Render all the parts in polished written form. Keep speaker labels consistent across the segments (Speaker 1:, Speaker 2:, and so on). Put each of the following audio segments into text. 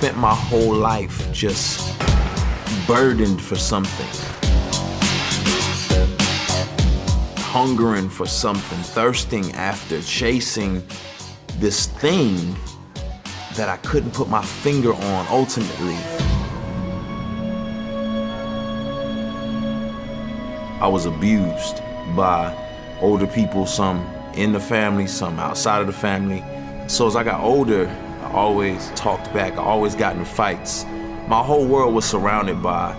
Speaker 1: spent my whole life just burdened for something, hungering for something, thirsting after, chasing this thing that I couldn't put my finger on ultimately. I was abused by older people, some in the family, some outside of the family. So as I got older, I always talked back, I always got in fights. My whole world was surrounded by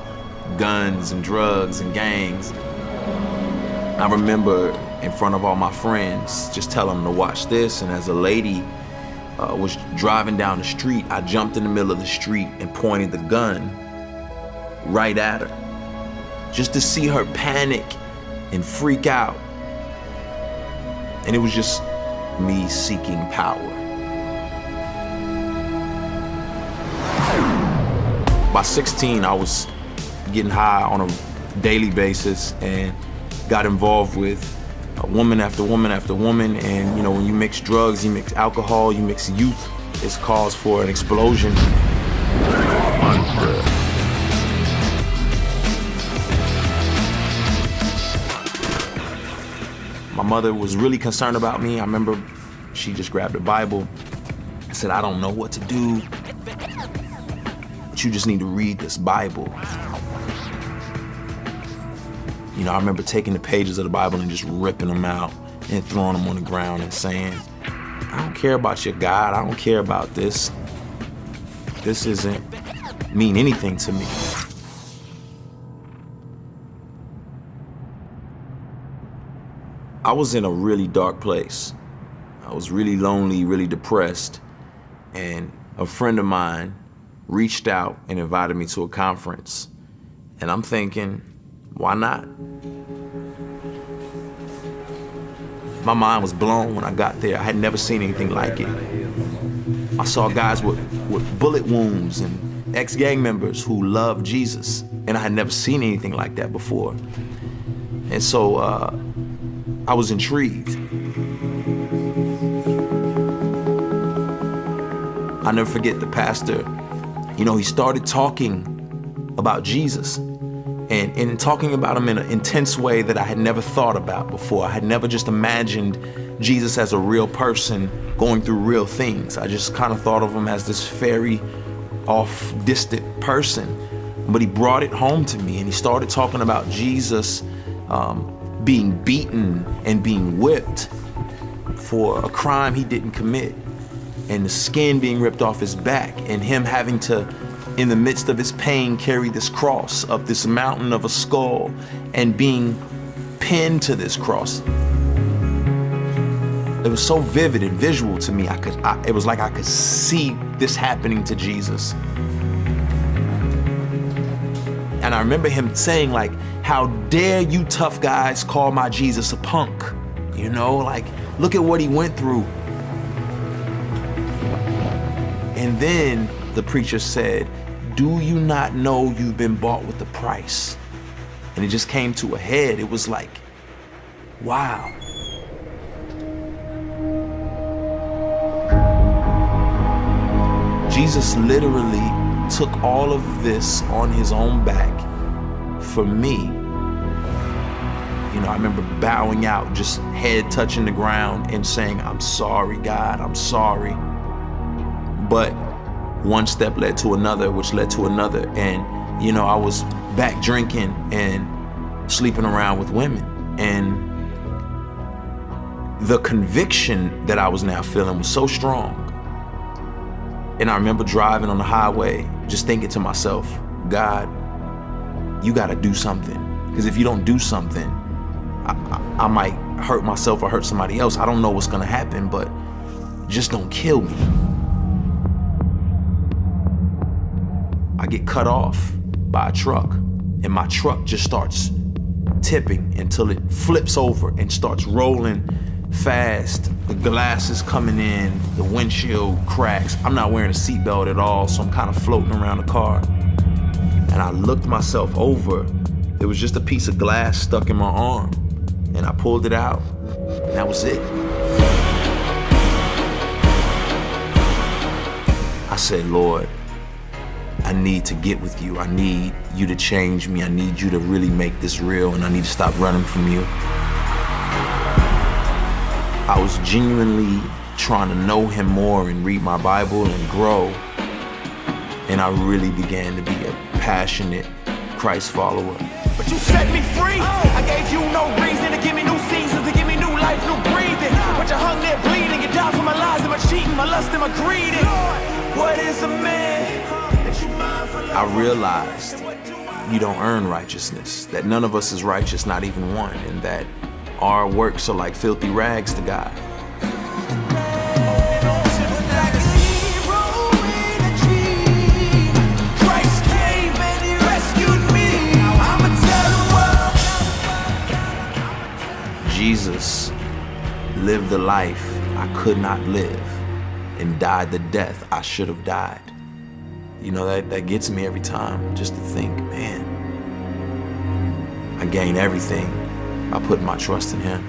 Speaker 1: guns and drugs and gangs. I remember in front of all my friends, just telling them to watch this, and as a lady was driving down the street, I jumped in the middle of the street and pointed the gun right at her, just to see her panic and freak out. And it was just me seeking power. By 16, I was getting high on a daily basis and got involved with woman after woman after woman. And you know, when you mix drugs, you mix alcohol, you mix youth, it's cause for an explosion. My mother was really concerned about me. I remember she just grabbed the Bible and said, I don't know what to do, but you just need to read this Bible. You know, I remember taking the pages of the Bible and just ripping them out and throwing them on the ground and saying, I don't care about your God, I don't care about this. This doesn't mean anything to me. I was in a really dark place. I was really lonely, really depressed, and a friend of mine reached out and invited me to a conference. And I'm thinking, why not? My mind was blown when I got there. I had never seen anything like it. I saw guys with bullet wounds and ex-gang members who loved Jesus, and I had never seen anything like that before. And so I was intrigued. I'll never forget the pastor. You know, he started talking about Jesus, and in talking about him in an intense way that I had never thought about before. I had never just imagined Jesus as a real person going through real things. I just kind of thought of him as this fairy off distant person. But he brought it home to me, and he started talking about Jesus being beaten and being whipped for a crime he didn't commit, and the skin being ripped off his back, and him having to, in the midst of his pain, carry this cross up this mountain of a skull and being pinned to this cross. It was so vivid and visual to me. It was like I could see this happening to Jesus. And I remember him saying, like, how dare you tough guys call my Jesus a punk? You know, like, look at what he went through. And then the preacher said, do you not know you've been bought with a price? And it just came to a head. It was like, wow. Jesus literally took all of this on his own back for me. You know, I remember bowing out, just head touching the ground and saying, I'm sorry, God, I'm sorry. But one step led to another, which led to another. And, you know, I was back drinking and sleeping around with women. And the conviction that I was now feeling was so strong. And I remember driving on the highway, just thinking to myself, God, you gotta do something. Because if you don't do something, I might hurt myself or hurt somebody else. I don't know what's gonna happen, but just don't kill me. I get cut off by a truck, and my truck just starts tipping until it flips over and starts rolling fast. The glass is coming in, the windshield cracks. I'm not wearing a seatbelt at all, so I'm kind of floating around the car. And I looked myself over. There was just a piece of glass stuck in my arm. And I pulled it out, and that was it. I said, Lord, I need to get with you. I need you to change me. I need you to really make this real, and I need to stop running from you. I was genuinely trying to know him more and read my Bible and grow. And I really began to be a passionate Christ follower.
Speaker 2: But you set me free. I gave you no reason to give me new seasons, to give me new life, new breathing. But you hung there bleeding. You died for my lies and my cheating, my lust and my greed. What is a man that you mindful of?
Speaker 1: I realized you don't earn righteousness, that none of us is righteous, not even one, and that our works are like filthy rags to God. Jesus lived the life I could not live and died the death I should have died. You know, that gets me every time, just to think, man, I gain everything by putting my trust in him.